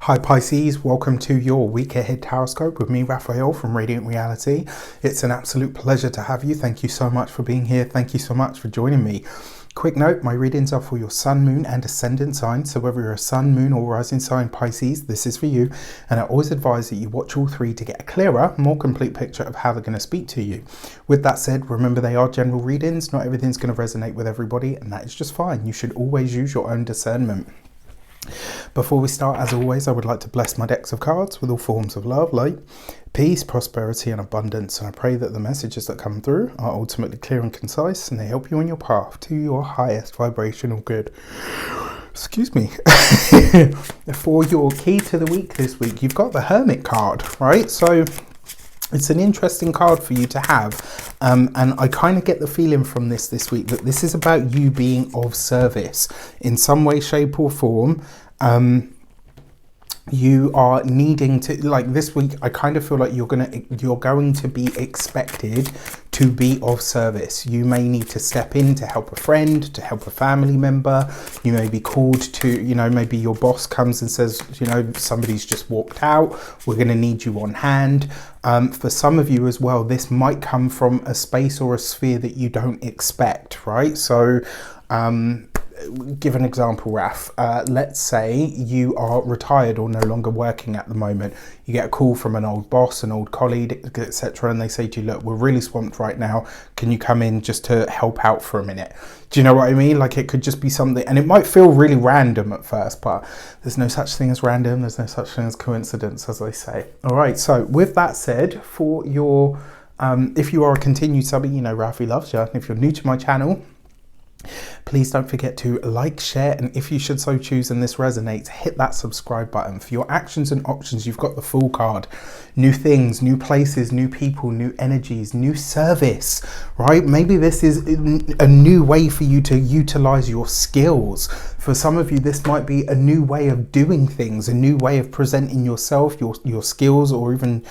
Hi Pisces, welcome to your week ahead horoscope with me, Raphael from Radiant Reality. It's an absolute pleasure to have you. Thank you so much for being here. Thank you so much for joining me. Quick note, my readings are for your sun, moon and ascendant sign. So whether you're a sun, moon or rising sign Pisces, this is for you. And I always advise that you watch all three to get a clearer, more complete picture of how they're going to speak to you. With that said, remember they are general readings. Not everything's going to resonate with everybody, and that is just fine. You should always use your own discernment. Before we start, as always, I would like to bless my decks of cards with all forms of love, light, peace, prosperity and abundance. And I pray that the messages that come through are ultimately clear and concise, and they help you on your path to your highest vibrational good. Excuse me. For your key to the week this week, you've got the Hermit card, right? So it's an interesting card for you to have, and I kind of get the feeling from this week that this is about you being of service in some way, shape or form. You are needing to, like this week, I kind of feel like you're going to be expected to be of service. You may need to step in to help a friend, to help a family member. You may be called to, maybe your boss comes and says, somebody's just walked out. We're going to need you on hand. For some of you as well, this might come from a space or a sphere that you don't expect, right? So, give an example, Raf. Let's say you are retired or no longer working at the moment. You get a call from an old boss, an old colleague, etc., and they say to you, look, we're really swamped right now. Can you come in just to help out for a minute? Do you know what I mean? Like, it could just be something, and it might feel really random at first, but there's no such thing as random. There's no such thing as coincidence, as they say. All right. So with that said, for your, if you are a continued subby, Rafi loves you. And if you're new to my channel, please don't forget to like, share, and if you should so choose and this resonates, hit that subscribe button. For your actions and options, you've got the Fool card. New things, new places, new people, new energies, new service, right? Maybe this is a new way for you to utilize your skills. For some of you, this might be a new way of doing things, a new way of presenting yourself, your skills, or even,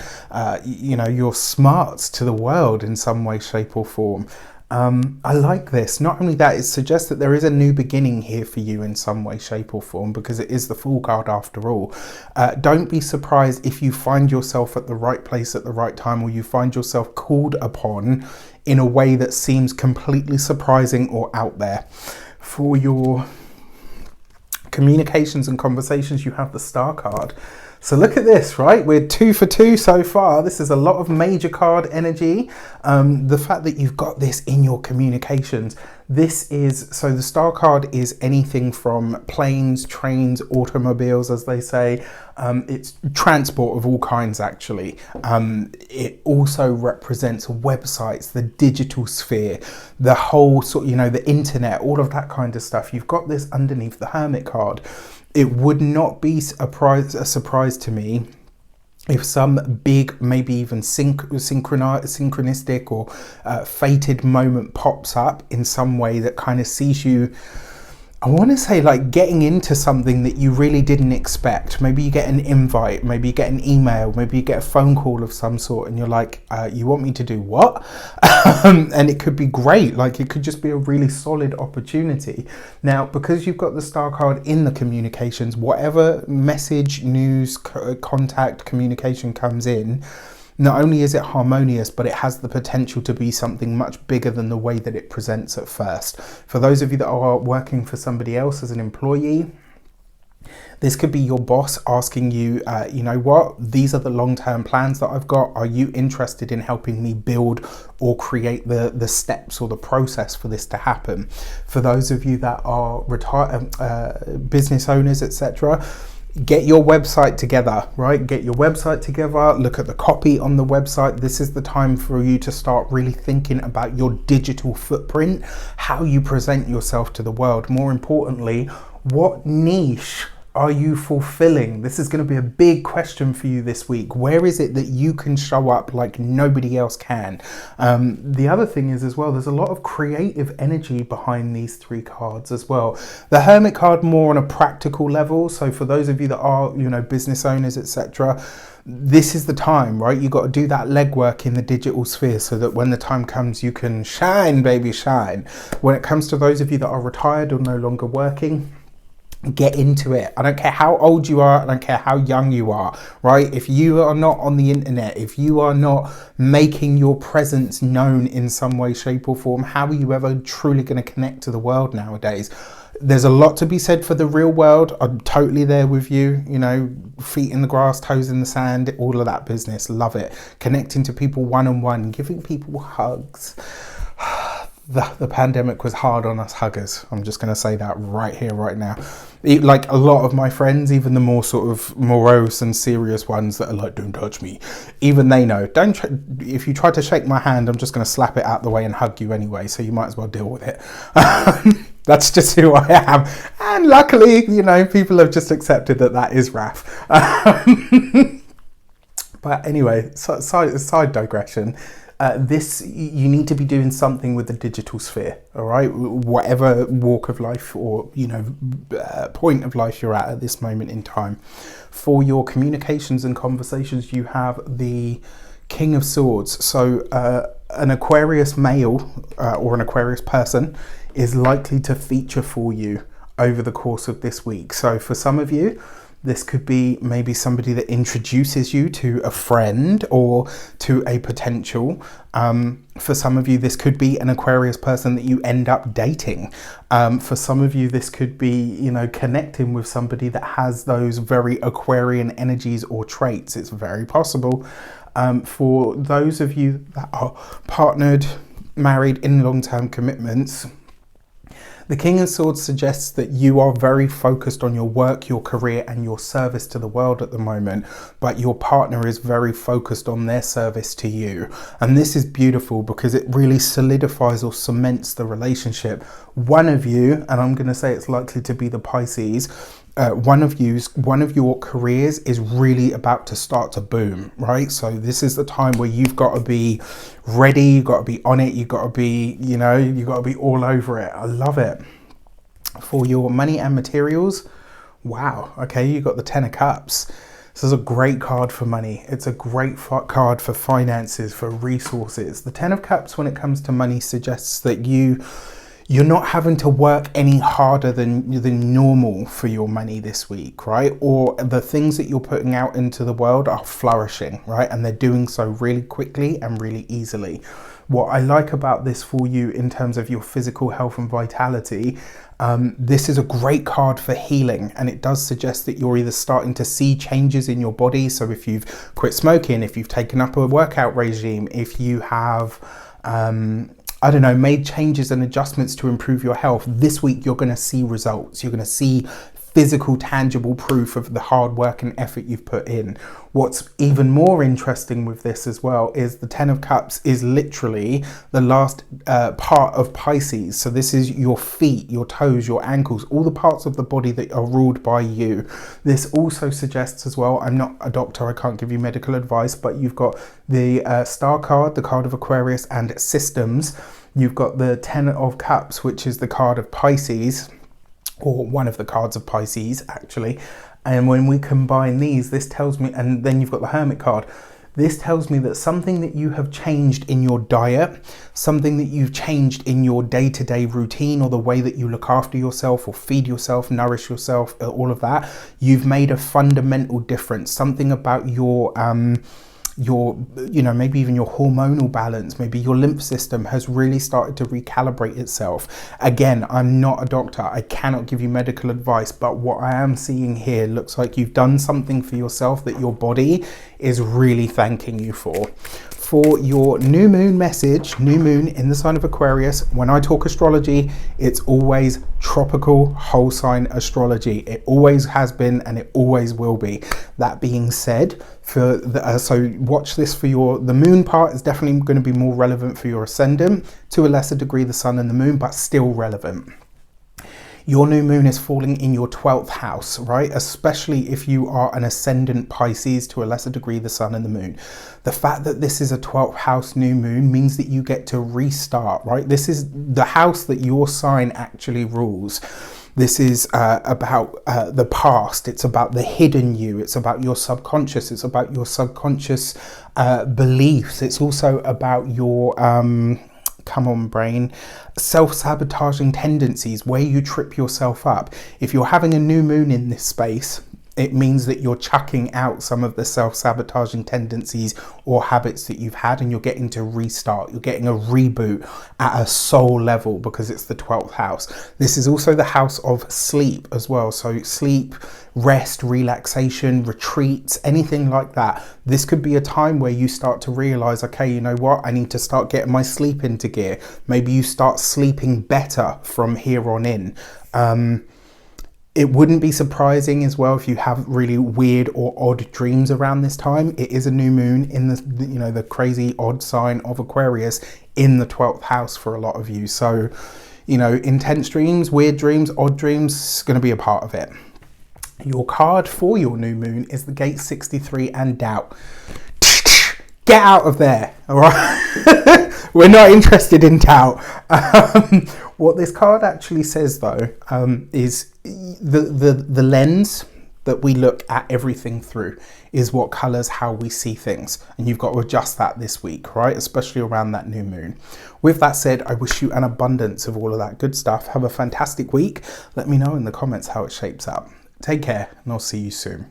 your smarts to the world in some way, shape or form. I like this. Not only that, it suggests that there is a new beginning here for you in some way, shape or form, because it is the Fool card after all. Don't be surprised if you find yourself at the right place at the right time, or you find yourself called upon in a way that seems completely surprising or out there. For your communications and conversations, you have the Star card. So look at this, right? We're 2 for 2 so far. This is a lot of major card energy. The fact that you've got this in your communications, so the Star card is anything from planes, trains, automobiles, as they say. It's transport of all kinds, actually. It also represents websites, the digital sphere, the whole sort, the internet, all of that kind of stuff. You've got this underneath the Hermit card. It would not be a surprise to me if some big, maybe even synchronistic or fated moment pops up in some way that kind of sees you, I want to say, like getting into something that you really didn't expect. Maybe you get an invite, maybe you get an email, maybe you get a phone call of some sort, and you're like, you want me to do what? And it could be great. Like, it could just be a really solid opportunity. Now, because you've got the Star card in the communications, whatever message, news, contact, communication comes in, not only is it harmonious, but it has the potential to be something much bigger than the way that it presents at first. For those of you that are working for somebody else as an employee, this could be your boss asking you, these are the long-term plans that I've got. Are you interested in helping me build or create the steps or the process for this to happen? For those of you that are business owners, etc., get your website together, right? Get your website together, look at the copy on the website. This is the time for you to start really thinking about your digital footprint, how you present yourself to the world. More importantly, what niche are you fulfilling? This is going to be a big question for you this week. Where is it that you can show up like nobody else can? The other thing is as well, there's a lot of creative energy behind these three cards as well. The Hermit card more on a practical level. So for those of you that are, business owners, etc., this is the time, right? You got to do that legwork in the digital sphere so that when the time comes, you can shine, baby, shine. When it comes to those of you that are retired or no longer working, Get into it. I don't care how old you are, I don't care how young you are, right? If you are not on the internet, if you are not making your presence known in some way, shape or form, how are you ever truly going to connect to the world nowadays? There's a lot to be said for the real world. I'm totally there with you, you know, feet in the grass, toes in the sand, all of that business. Love it. Connecting to people one-on-one, giving people hugs. The pandemic was hard on us huggers. I'm just going to say that right here, right now. Like a lot of my friends, even the more sort of morose and serious ones that are like, don't touch me, even they know, if you try to shake my hand, I'm just going to slap it out the way and hug you anyway, so you might as well deal with it. That's just who I am. And luckily, you know, people have just accepted that is Raf. But anyway, side digression. You need to be doing something with the digital sphere, all right? Whatever walk of life or, you know, point of life you're at this moment in time. For your communications and conversations, you have the King of Swords. So an Aquarius male or an Aquarius person is likely to feature for you over the course of this week. So for some of you, this could be maybe somebody that introduces you to a friend or to a potential. For some of you, this could be an Aquarius person that you end up dating. For some of you, this could be, you know, connecting with somebody that has those very Aquarian energies or traits. It's very possible. For those of you that are partnered, married, in long-term commitments, the King of Swords suggests that you are very focused on your work, your career, and your service to the world at the moment, but your partner is very focused on their service to you. And this is beautiful because it really solidifies or cements the relationship. One of you, and I'm going to say it's likely to be the Pisces, one of your careers is really about to start to boom, right? So this is the time where you've got to be ready, you've got to be on it, you've got to be, you know, you've got to be all over it. I love it. For your money and materials, wow, okay, you got the Ten of Cups. This is a great card for money. It's a great card for finances, for resources. The Ten of Cups, when it comes to money, suggests that you're not having to work any harder than normal for your money this week, right? Or the things that you're putting out into the world are flourishing, right? And they're doing so really quickly and really easily. What I like about this for you in terms of your physical health and vitality, this is a great card for healing, and it does suggest that you're either starting to see changes in your body. So if you've quit smoking, if you've taken up a workout regime, if you have I don't know, made changes and adjustments to improve your health, this week you're going to see results. You're going to see physical, tangible proof of the hard work and effort you've put in. What's even more interesting with this as well is the Ten of Cups is literally the last part of Pisces. So this is your feet, your toes, your ankles, all the parts of the body that are ruled by you. This also suggests as well, I'm not a doctor, I can't give you medical advice, but you've got the Star card, the card of Aquarius and systems. You've got the Ten of Cups, which is the card of Pisces, or one of the cards of Pisces actually. And when we combine these, this tells me, and then you've got the Hermit card, this tells me that something that you have changed in your diet, something that you've changed in your day-to-day routine, or the way that you look after yourself or feed yourself, nourish yourself, all of that, you've made a fundamental difference. Something about your you know, maybe even your hormonal balance, maybe your lymph system has really started to recalibrate itself. Again, I'm not a doctor, I cannot give you medical advice, but what I am seeing here looks like you've done something for yourself that your body is really thanking you for. For your new moon message, new moon in the sign of Aquarius, when I talk astrology, it's always tropical whole sign astrology. It always has been and it always will be. That being said, for the, so watch this for the moon part is definitely going to be more relevant for your ascendant, to a lesser degree the sun and the moon, but still relevant. Your new moon is falling in your 12th house, right? Especially if you are an ascendant Pisces, to a lesser degree the sun and the moon. The fact that this is a 12th house new moon means that you get to restart, right? This is the house that your sign actually rules. This is about the past. It's about the hidden you. It's about your subconscious. It's about your subconscious beliefs. It's also about your Come on, brain. Self-sabotaging tendencies, where you trip yourself up. If you're having a new moon in this space, it means that you're chucking out some of the self-sabotaging tendencies or habits that you've had, and you're getting to restart. You're getting a reboot at a soul level, because it's the 12th house. This is also the house of sleep as well. So sleep, rest, relaxation, retreats, anything like that. This could be a time where you start to realize, okay, you know what? I need to start getting my sleep into gear. Maybe you start sleeping better from here on in. It wouldn't be surprising as well if you have really weird or odd dreams around this time. It is a new moon in the, you know, the crazy odd sign of Aquarius in the 12th house for a lot of you. So, you know, intense dreams, weird dreams, odd dreams is going to be a part of it. Your card for your new moon is the Gate 63 and Doubt. Get out of there, all right? We're not interested in doubt. What this card actually says, though, is the lens that we look at everything through is what colours how we see things. And you've got to adjust that this week, right? Especially around that new moon. With that said, I wish you an abundance of all of that good stuff. Have a fantastic week. Let me know in the comments how it shapes up. Take care, and I'll see you soon.